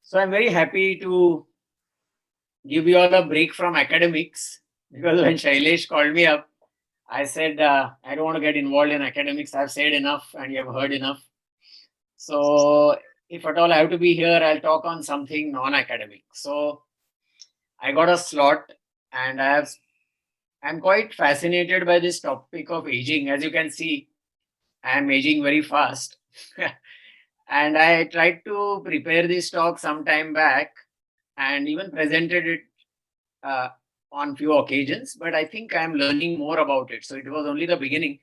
So I'm very happy to give you all a break from academics because when Shailesh called me up, I said, I don't want to get involved in academics. I've said enough and you have heard enough. So if at all I have to be here, I'll talk on something non-academic. So I got a slot and I'm quite fascinated by this topic of aging. As you can see, I'm aging very fast. And I tried to prepare this talk some time back and even presented it uh, on few occasions, but I think I'm learning more about it. So it was only the beginning.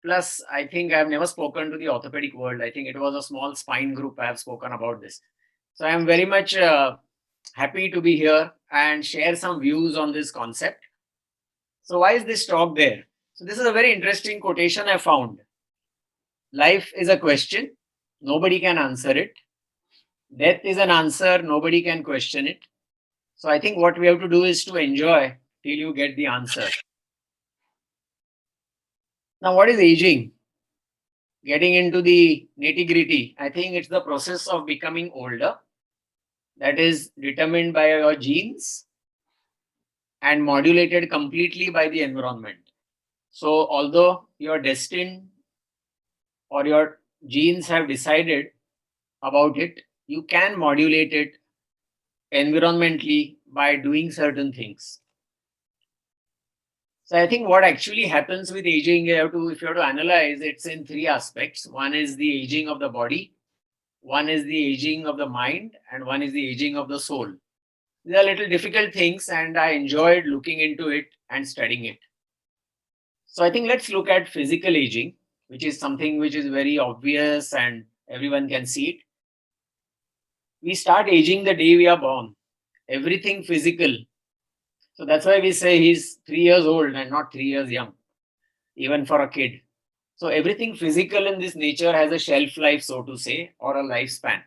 Plus, I think I've never spoken to the orthopedic world. I think it was a small spine group I have spoken about this. So I'm very much happy to be here and share some views on this concept. So why is this talk there? So this is a very interesting quotation I found. Life is a question, nobody can answer it. Death is an answer, nobody can question it. So I think what we have to do is to enjoy till you get the answer. Now, what is aging? Getting into the nitty gritty, I think it's the process of becoming older that is determined by your genes and modulated completely by the environment. So, although you're destined or your genes have decided about it, you can modulate it environmentally by doing certain things. So I think what actually happens with aging, if you have to analyze, it's in three aspects. One is the aging of the body, one is the aging of the mind, and one is the aging of the soul. These are little difficult things, and I enjoyed looking into it and studying it. So I think let's look at physical aging, which is something which is very obvious and everyone can see it. We start aging the day we are born. Everything physical. So that's why we say he's 3 years old and not 3 years young, even for a kid. So everything physical in this nature has a shelf life, so to say, or a lifespan.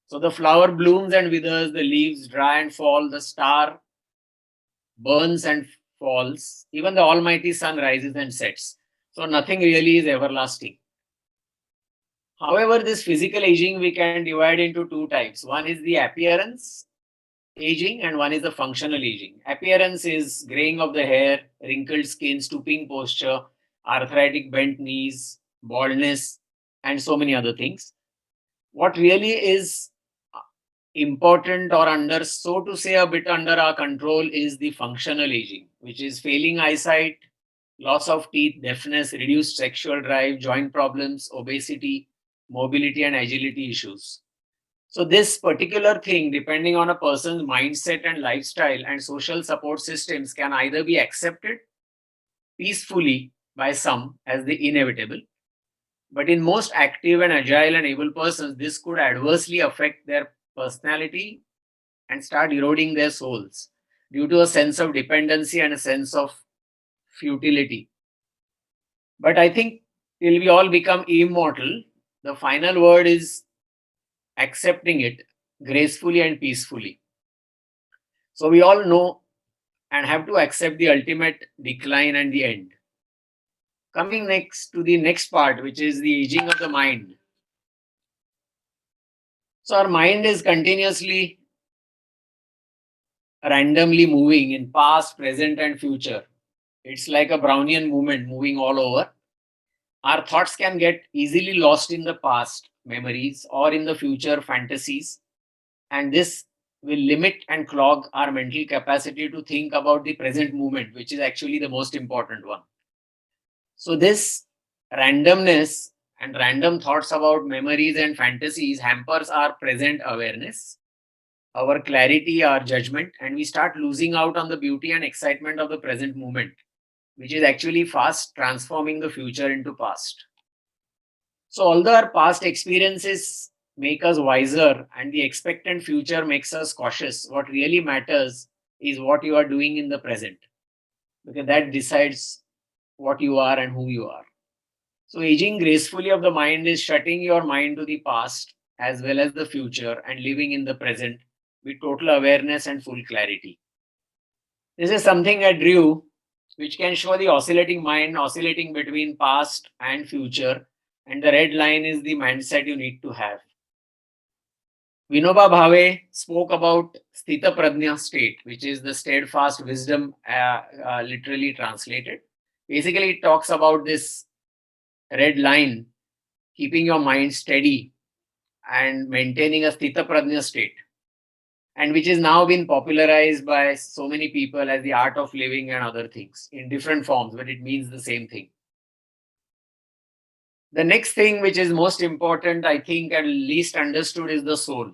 So the flower blooms and withers, the leaves dry and fall, the star burns and falls, even the almighty sun rises and sets. So nothing really is everlasting. However, this physical aging we can divide into two types. One is the appearance aging and one is the functional aging. Appearance is graying of the hair, wrinkled skin, stooping posture, arthritic bent knees, baldness, and so many other things. What really is important or under, so to say, a bit under our control is the functional aging, which is failing eyesight, loss of teeth, deafness, reduced sexual drive, joint problems, obesity, mobility, and agility issues. So, this particular thing, depending on a person's mindset and lifestyle and social support systems, can either be accepted peacefully by some as the inevitable, but in most active and agile and able persons, this could adversely affect their personality and start eroding their souls due to a sense of dependency and a sense of futility. But I think till we all become immortal, the final word is accepting it gracefully and peacefully. So we all know and have to accept the ultimate decline and the end. Coming next to the next part, which is the aging of the mind. So our mind is continuously randomly moving in past, present, and future. It's like a Brownian movement moving all over. Our thoughts can get easily lost in the past memories or in the future fantasies, and this will limit and clog our mental capacity to think about the present moment, which is actually the most important one. So, this randomness and random thoughts about memories and fantasies hampers our present awareness, our clarity, our judgment, and we start losing out on the beauty and excitement of the present moment, which is actually fast transforming the future into past. So, although our past experiences make us wiser and the expectant future makes us cautious, what really matters is what you are doing in the present, because that decides what you are and who you are. So, aging gracefully of the mind is shutting your mind to the past as well as the future and living in the present with total awareness and full clarity. This is something I drew, which can show the oscillating mind oscillating between past and future. And the red line is the mindset you need to have. Vinoba Bhave spoke about Sthita Prajna state, which is the steadfast wisdom, literally translated. Basically, it talks about this red line, keeping your mind steady and maintaining a Sthita Prajna state, and which is now been popularized by so many people as the art of living and other things in different forms, but it means the same thing. The next thing, which is most important, I think, and least understood, is the soul.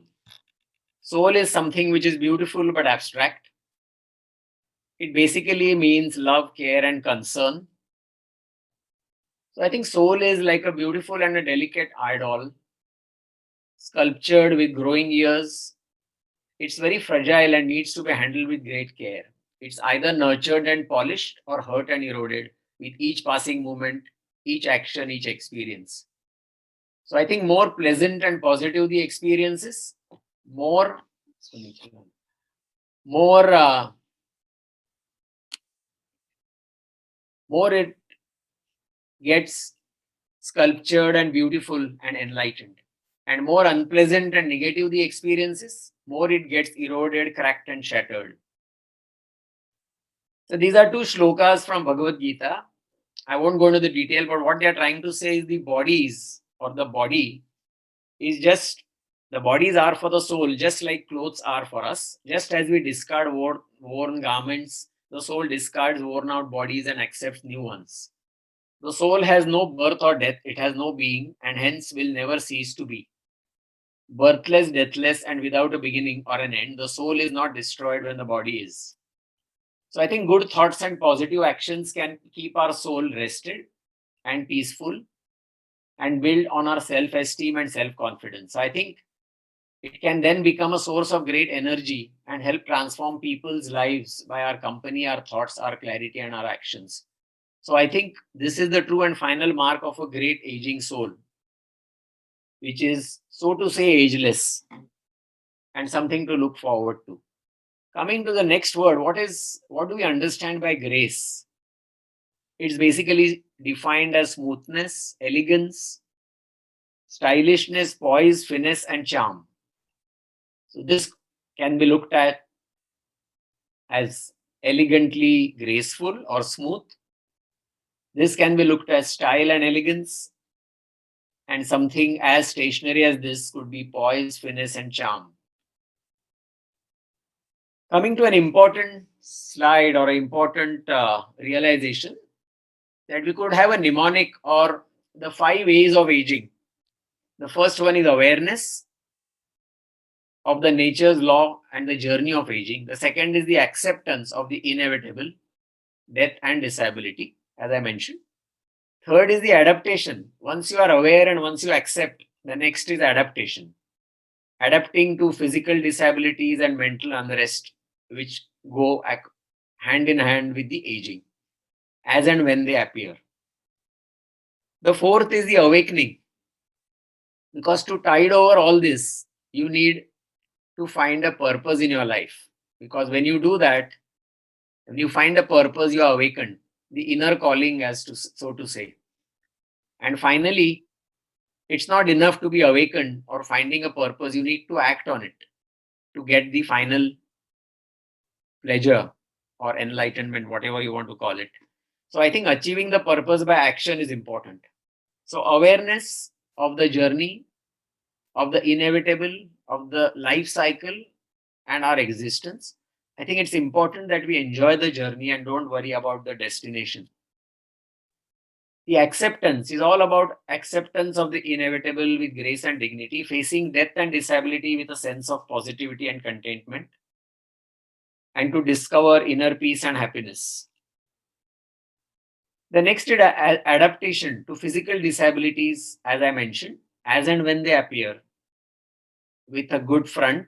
Soul is something which is beautiful but abstract. It basically means love, care, and concern. So I think soul is like a beautiful and a delicate idol, sculptured with growing years. It's very fragile and needs to be handled with great care. It's either nurtured and polished or hurt and eroded with each passing moment, each action, each experience. So I think more pleasant and positive the experiences, more, more, more it gets sculptured and beautiful and enlightened. And more unpleasant and negative the experiences, more it gets eroded, cracked, and shattered. So these are two shlokas from Bhagavad Gita. I won't go into the detail, but what they are trying to say is the bodies or the body is just the bodies are for the soul, just like clothes are for us. Just as we discard worn garments, the soul discards worn out bodies and accepts new ones. The soul has no birth or death, it has no being, and hence will never cease to be. Birthless, deathless, and without a beginning or an end, the soul is not destroyed when the body is. So I think good thoughts and positive actions can keep our soul rested and peaceful and build on our self-esteem and self-confidence. So I think it can then become a source of great energy and help transform people's lives by our company, our thoughts, our clarity, and our actions. So I think this is the true and final mark of a great aging soul, which is, so to say, ageless and something to look forward to. Coming to the next word, what do we understand by grace? It's basically defined as smoothness, elegance, stylishness, poise, finesse, and charm. So this can be looked at as elegantly graceful or smooth. This can be looked at style and elegance, and something as stationary as this could be poise, finesse, and charm. Coming to an important slide or an important realization, that we could have a mnemonic or the 5 ways of aging. The first one is awareness of the nature's law and the journey of aging. The second is the acceptance of the inevitable, death and disability, as I mentioned. Third is the adaptation. Once you are aware and once you accept, the next is adaptation. Adapting to physical disabilities and mental unrest, which go hand in hand with the aging, as and when they appear. The fourth is the awakening. Because to tide over all this, you need to find a purpose in your life. Because when you do that, when you find a purpose, you are awakened. The inner calling, as to so to say. And finally, it's not enough to be awakened or finding a purpose. You need to act on it to get the final pleasure or enlightenment, whatever you want to call it. So I think achieving the purpose by action is important. So awareness of the journey, of the inevitable, of the life cycle and our existence. I think it's important that we enjoy the journey and don't worry about the destination. The acceptance is all about acceptance of the inevitable with grace and dignity, facing death and disability with a sense of positivity and contentment, and to discover inner peace and happiness. The next is adaptation to physical disabilities, as I mentioned, as and when they appear, with a good front.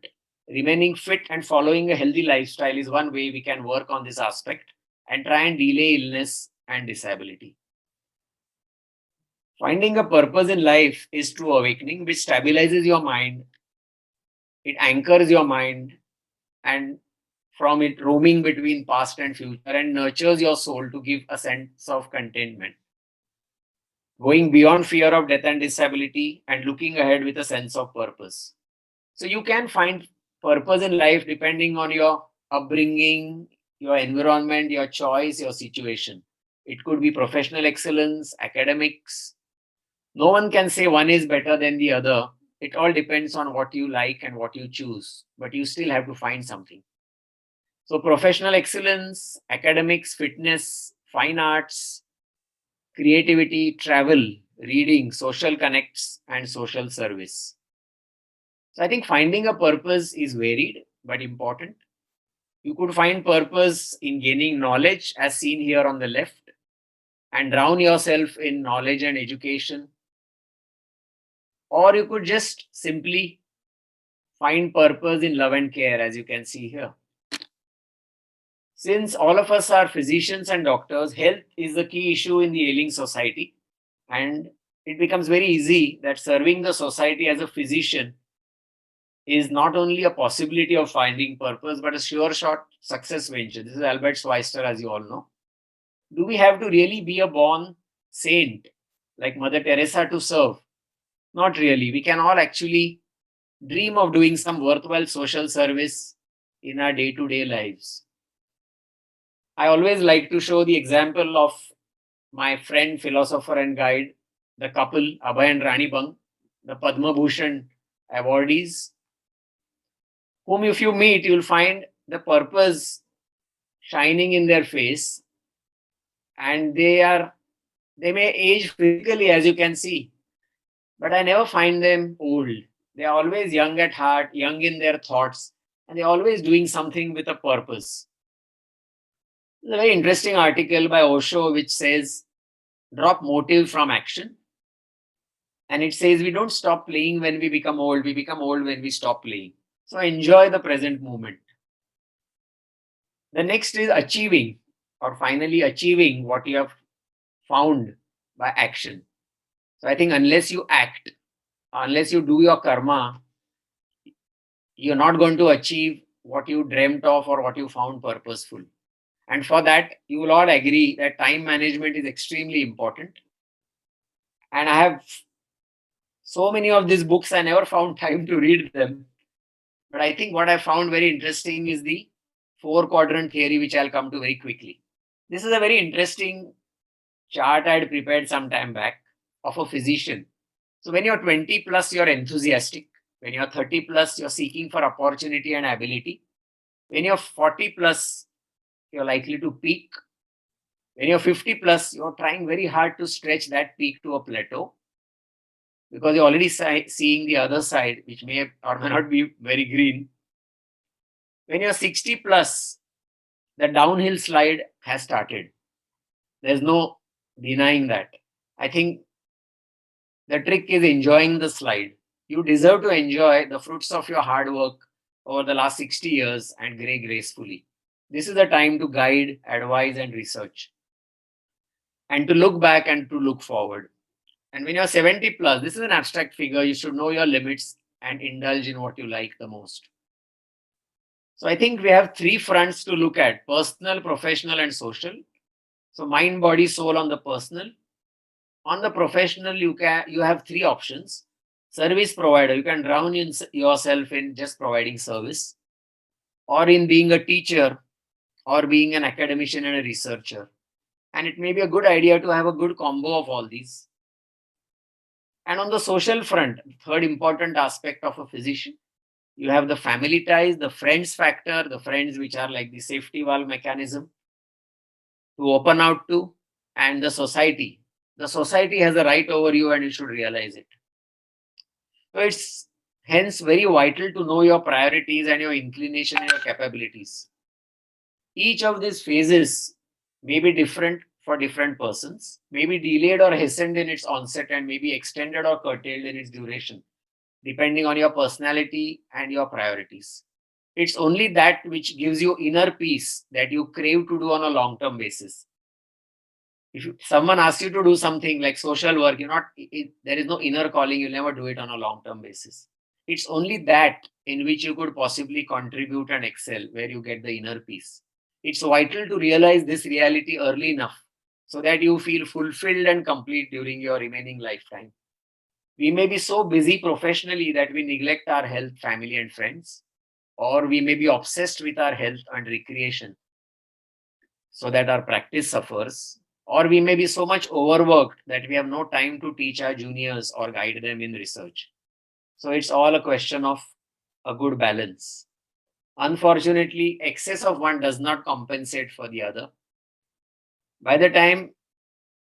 Remaining fit and following a healthy lifestyle is one way we can work on this aspect and try and delay illness and disability. Finding a purpose in life is true awakening, which stabilizes your mind, it anchors your mind, and from it roaming between past and future, and nurtures your soul to give a sense of contentment. Going beyond fear of death and disability and looking ahead with a sense of purpose. So you can find purpose in life depending on your upbringing, your environment, your choice, your situation. It could be professional excellence, academics. No one can say one is better than the other. It all depends on what you like and what you choose, but you still have to find something. So, professional excellence, academics, fitness, fine arts, creativity, travel, reading, social connects, and social service. So, I think finding a purpose is varied but important. You could find purpose in gaining knowledge, as seen here on the left, and drown yourself in knowledge and education. Or you could just simply find purpose in love and care, as you can see here. Since all of us are physicians and doctors, health is the key issue in the ailing society. And it becomes very easy that serving the society as a physician is not only a possibility of finding purpose, but a sure shot success venture. This is Albert Schweitzer, as you all know. Do we have to really be a born saint like Mother Teresa to serve? Not really. We can all actually dream of doing some worthwhile social service in our day to day lives. I always like to show the example of my friend, philosopher, and guide, the couple Abhay and Rani Bang, the Padma Bhushan awardees, whom if you meet, you'll find the purpose shining in their face, and they may age physically, as you can see, but I never find them old. They are always young at heart, young in their thoughts, and they're always doing something with a purpose. There's a very interesting article by Osho which says, drop motive from action. And it says, we don't stop playing when we become old, we become old when we stop playing. So enjoy the present moment. The next is achieving, or finally achieving what you have found by action. So I think unless you act, unless you do your karma, you're not going to achieve what you dreamt of or what you found purposeful. And for that, you will all agree that time management is extremely important. And I have so many of these books, I never found time to read them. But I think what I found very interesting is the four quadrant theory, which I'll come to very quickly. This is a very interesting chart I had prepared some time back of a physician. So when you're 20 plus, you're enthusiastic. When you're 30 plus, you're seeking for opportunity and ability. When you're 40 plus, you're likely to peak. When you're 50 plus, you're trying very hard to stretch that peak to a plateau because you're already seeing the other side, which may or may not be very green. When you're 60 plus, the downhill slide has started. There's no denying that. I think the trick is enjoying the slide. You deserve to enjoy the fruits of your hard work over the last 60 years and gracefully. This is the time to guide, advise, and research, and to look back and to look forward. And when you're 70 plus, this is an abstract figure. You should know your limits and indulge in what you like the most. So I think we have three fronts to look at: personal, professional, and social. So mind, body, soul on the personal. On the professional, you have three options. Service provider, you can drown yourself in just providing service, or in being a teacher, or being an academician and a researcher. And it may be a good idea to have a good combo of all these. And on the social front, third important aspect of a physician, you have the family ties, the friends factor, the friends which are like the safety valve mechanism to open out to, and the society. The society has a right over you and you should realize it. So it's hence very vital to know your priorities and your inclination and your capabilities. Each of these phases may be different for different persons, may be delayed or hastened in its onset, and may be extended or curtailed in its duration, depending on your personality and your priorities. It's only that which gives you inner peace that you crave to do on a long term basis. If someone asks you to do something like social work, there is no inner calling, you'll never do it on a long term basis. It's only that in which you could possibly contribute and excel, where you get the inner peace. It's vital to realize this reality early enough so that you feel fulfilled and complete during your remaining lifetime. We may be so busy professionally that we neglect our health, family, and friends, or we may be obsessed with our health and recreation so that our practice suffers, or we may be so much overworked that we have no time to teach our juniors or guide them in research. So it's all a question of a good balance. Unfortunately, excess of one does not compensate for the other. By the time,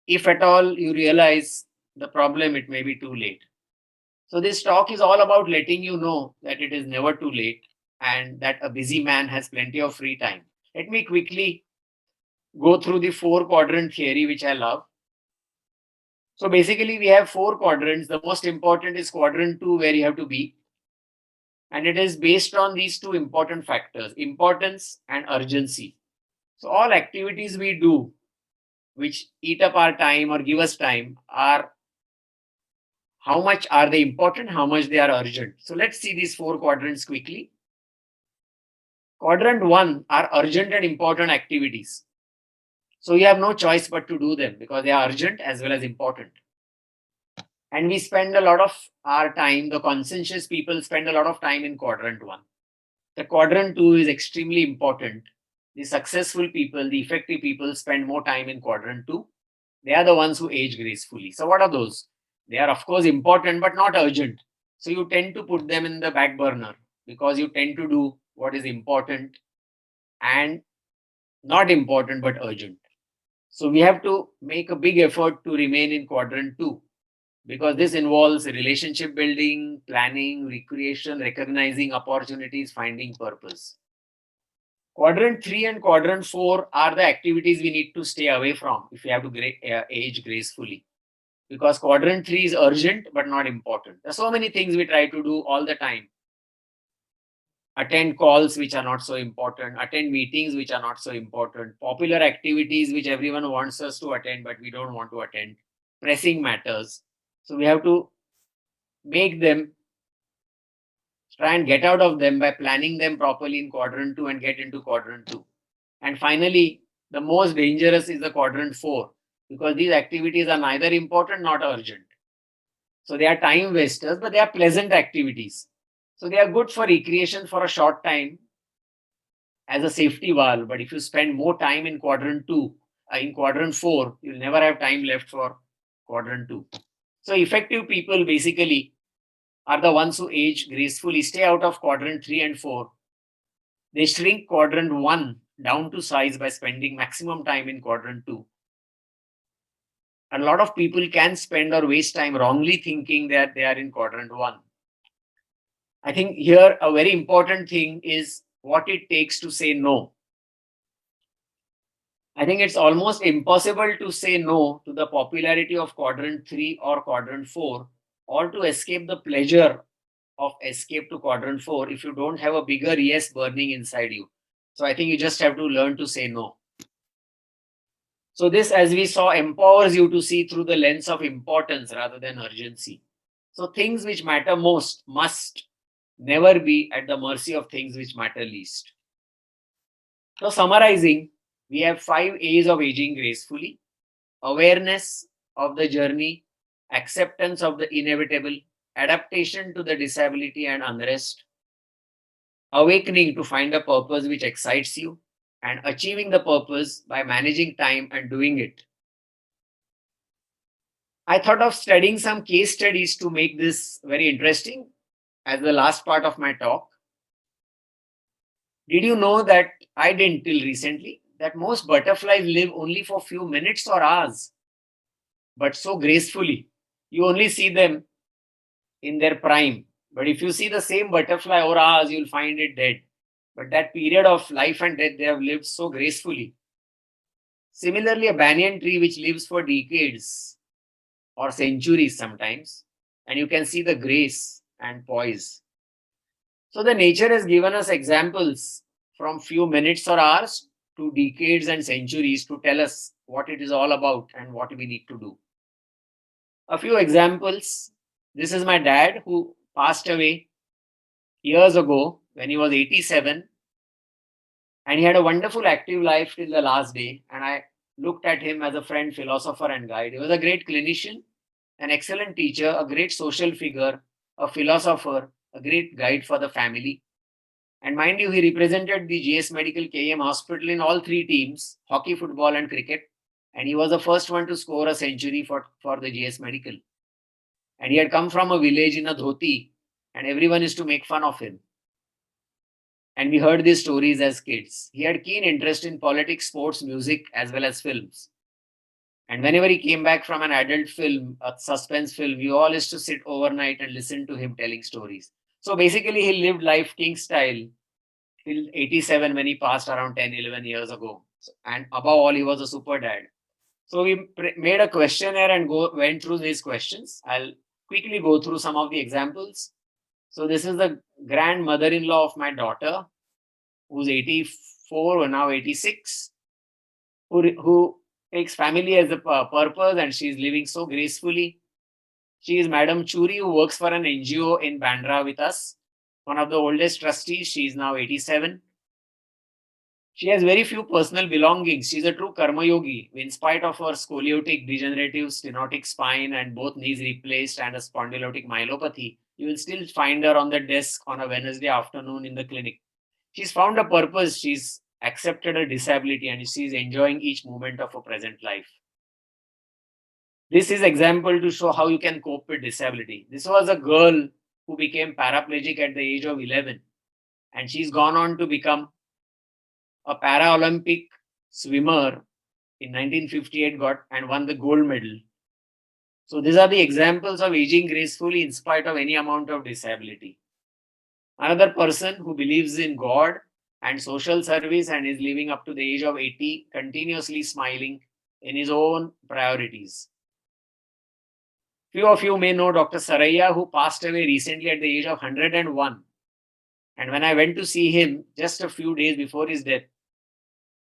if at all, you realize the problem, it may be too late. So, this talk is all about letting you know that it is never too late and that a busy man has plenty of free time. Let me quickly go through the four quadrant theory, which I love. So, basically, we have four quadrants. The most important is quadrant two, where you have to be. And it is based on these two important factors, importance and urgency. So, all activities we do which eat up our time or give us time are how much are they important, how much they are urgent. So let's see these four quadrants quickly. Quadrant one are urgent and important activities. So you have no choice but to do them because they are urgent as well as important. And we spend a lot of our time, the conscientious people spend a lot of time in quadrant one. The quadrant two is extremely important. The successful people, the effective people spend more time in quadrant two. They are the ones who age gracefully. So what are those? They are of course important but not urgent. So you tend to put them in the back burner because you tend to do what is important and not important but urgent. So we have to make a big effort to remain in quadrant two because this involves relationship building, planning, recreation, recognizing opportunities, finding purpose. Quadrant 3 and quadrant 4 are the activities we need to stay away from if we have to age gracefully. Because quadrant 3 is urgent but not important. There are so many things we try to do all the time. Attend calls which are not so important, attend meetings which are not so important, popular activities which everyone wants us to attend but we don't want to attend, pressing matters. So we have to make them, try and get out of them by planning them properly in quadrant 2 and get into quadrant 2. And finally, the most dangerous is the quadrant 4 because these activities are neither important nor urgent. So they are time wasters, but they are pleasant activities. So they are good for recreation for a short time as a safety valve. But if you spend more time in quadrant 2, in quadrant 4, you'll never have time left for quadrant 2. So effective people basically are the ones who age gracefully, stay out of quadrant 3 and 4. They shrink quadrant 1 down to size by spending maximum time in quadrant 2. A lot of people can spend or waste time wrongly thinking that they are in quadrant 1. I think here a very important thing is what it takes to say no. I think it's almost impossible to say no to the popularity of quadrant 3 or quadrant 4 or to escape the pleasure of escape to quadrant 4 if you don't have a bigger yes burning inside you. So I think you just have to learn to say no. So this, as we saw, empowers you to see through the lens of importance rather than urgency. So things which matter most must never be at the mercy of things which matter least. So summarizing, we have 5 A's of aging gracefully: awareness of the journey, acceptance of the inevitable, adaptation to the disability and unrest, awakening to find a purpose which excites you, and achieving the purpose by managing time and doing it. I thought of studying some case studies to make this very interesting as the last part of my talk. Did you know that I didn't till recently that most butterflies live only for few minutes or hours, but so gracefully. You only see them in their prime. But if you see the same butterfly over hours, you'll find it dead. But that period of life and death, they have lived so gracefully. Similarly, a banyan tree which lives for decades or centuries sometimes, and you can see the grace and poise. So the nature has given us examples from few minutes or hours to decades and centuries to tell us what it is all about and what we need to do. A few examples. This is my dad who passed away years ago when he was 87, and he had a wonderful active life till the last day. And I looked at him as a friend, philosopher, and guide. He was a great clinician an excellent teacher, a great social figure, a philosopher, a great guide for the family. And mind you, he represented the GS Medical KM Hospital in all three teams, hockey, football, and cricket. And he was the first one to score a century for the GS Medical. And he had come from a village in a dhoti, and everyone used to make fun of him. And we heard these stories as kids. He had keen interest in politics, sports, music, as well as films. And whenever he came back from an adult film, a suspense film, we all used to sit overnight and listen to him telling stories. So basically, he lived life king style till 87 when he passed around 10, 11 years ago. And above all, he was a super dad. So we made a questionnaire and went through these questions. I'll quickly go through some of the examples. So this is the grandmother-in-law of my daughter, who's 84 or now 86, who takes family as a purpose, and she's living so gracefully. She is Madam Churi, who works for an NGO in Bandra with us. One of the oldest trustees. She is now 87. She has very few personal belongings. She's a true karma yogi. In spite of her scoliotic, degenerative, stenotic spine and both knees replaced and a spondylotic myelopathy, you will still find her on the desk on a Wednesday afternoon in the clinic. She's found a purpose. She's accepted her disability and she's enjoying each moment of her present life. This is example to show how you can cope with disability. This was a girl who became paraplegic at the age of 11, and she's gone on to become a Paralympic swimmer in 1958, got and won the gold medal. So these are the examples of aging gracefully in spite of any amount of disability. Another person who believes in God and social service and is living up to the age of 80, continuously smiling in his own priorities. Few of you may know Dr. Saraiya, who passed away recently at the age of 101. And when I went to see him just a few days before his death,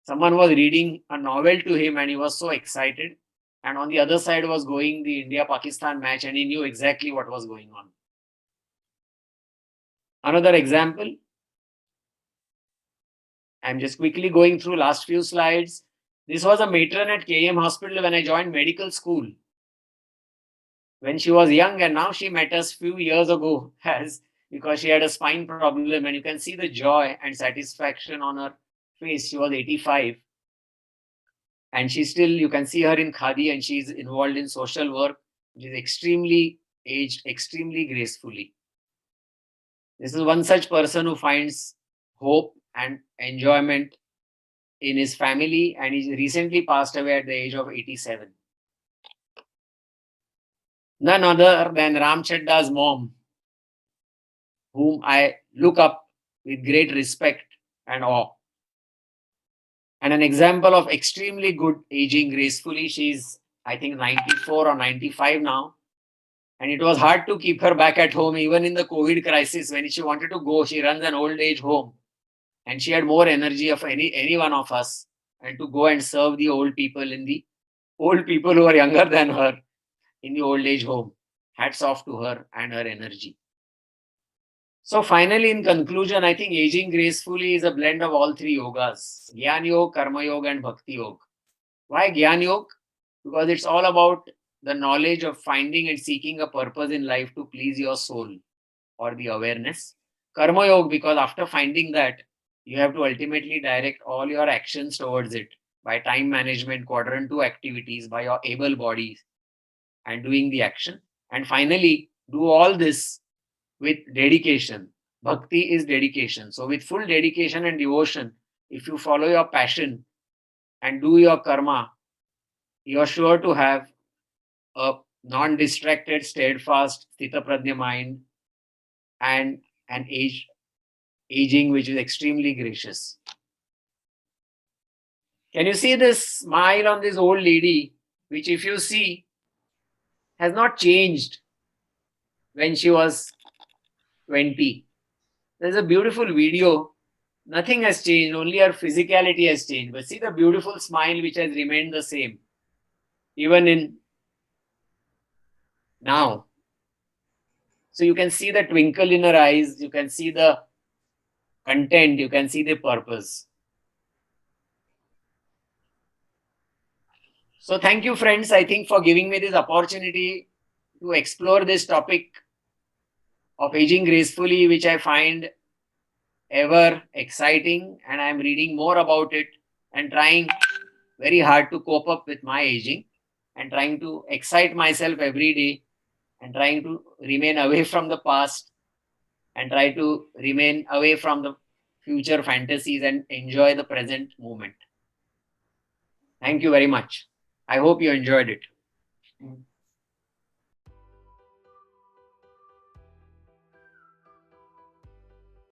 someone was reading a novel to him and he was so excited. And on the other side was going the India-Pakistan match and he knew exactly what was going on. Another example, I'm just quickly going through last few slides. This was a matron at KM Hospital when I joined medical school. When she was young, and now she met us few years ago because she had a spine problem, and you can see the joy and satisfaction on her face. She was 85. And she still, you can see her in khadi and she's involved in social work. She's extremely aged, extremely gracefully. This is one such person who finds hope and enjoyment in his family, and he recently passed away at the age of 87. None other than Ram Chadda's mom, whom I look up with great respect and awe. And an example of extremely good aging gracefully. She's, I think, 94 or 95 now. And it was hard to keep her back at home, even in the COVID crisis. When she wanted to go, she runs an old age home. And she had more energy of any one of us. And to go and serve the old people who are younger than her in the old age home. Hats off to her and her energy. So finally, in conclusion, I think aging gracefully is a blend of all three yogas: Gyan Yoga, Karma Yoga, and Bhakti Yoga. Why Gyan Yoga? Because it's all about the knowledge of finding and seeking a purpose in life to please your soul or the awareness. Karma Yoga, because after finding that, you have to ultimately direct all your actions towards it by time management, quadrant 2 activities, by your able bodies and doing the action. And finally, do all this with dedication. Bhakti is dedication. So with full dedication and devotion, if you follow your passion and do your karma, you're sure to have a non-distracted, steadfast, sthita prajna mind and an aging which is extremely gracious. Can you see this smile on this old lady, which if you see, has not changed when she was 20. There's a beautiful video. Nothing has changed, only her physicality has changed. But see the beautiful smile which has remained the same, even in now. So you can see the twinkle in her eyes, you can see the content, you can see the purpose. So thank you, friends, I think, for giving me this opportunity to explore this topic of aging gracefully, which I find ever exciting, and I'm reading more about it and trying very hard to cope up with my aging and trying to excite myself every day and trying to remain away from the past and try to remain away from the future fantasies and enjoy the present moment. Thank you very much. I hope you enjoyed it.